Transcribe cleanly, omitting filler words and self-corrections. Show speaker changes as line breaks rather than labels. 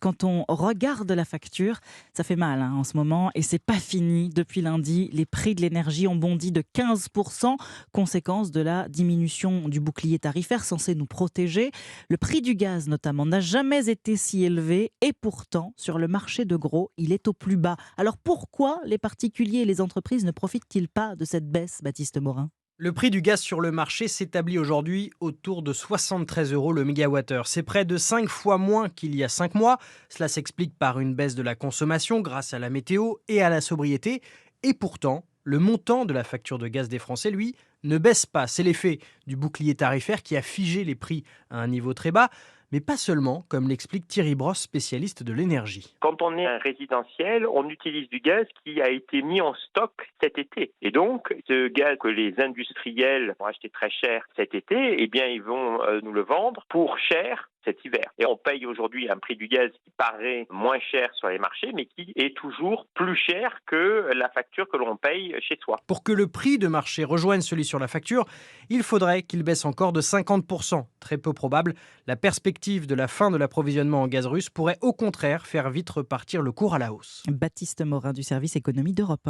quand on regarde la facture, ça fait mal en ce moment et c'est pas fini. Depuis lundi, les prix de l'énergie ont bondi de 15%, conséquence de la diminution du bouclier tarifaire censé nous protéger. Le prix du gaz notamment n'a jamais été si élevé et pourtant, sur le marché de gros, il est au plus bas. Alors pourquoi les particuliers et les entreprises ne profitent-ils pas de cette baisse, Baptiste Morin?
Le prix du gaz sur le marché s'établit aujourd'hui autour de 73 euros le mégawattheure. C'est près de 5 fois moins qu'il y a 5 mois. Cela s'explique par une baisse de la consommation grâce à la météo et à la sobriété. Et pourtant, le montant de la facture de gaz des Français, lui, ne baisse pas. C'est l'effet du bouclier tarifaire qui a figé les prix à un niveau très bas. Mais pas seulement, comme l'explique Thierry Brosse, spécialiste de l'énergie.
Quand on est un résidentiel, on utilise du gaz qui a été mis en stock cet été. Et donc, ce gaz que les industriels vont acheter très cher cet été, eh bien, ils vont nous le vendre pour cher cet hiver. Et on paye aujourd'hui un prix du gaz qui paraît moins cher sur les marchés, mais qui est toujours plus cher que la facture que l'on paye chez soi.
Pour que le prix de marché rejoigne celui sur la facture, il faudrait qu'il baisse encore de 50%. Très peu probable. La perspective de la fin de l'approvisionnement en gaz russe pourrait au contraire faire vite repartir le cours à la hausse.
Baptiste Morin du service économie d'Europe 1.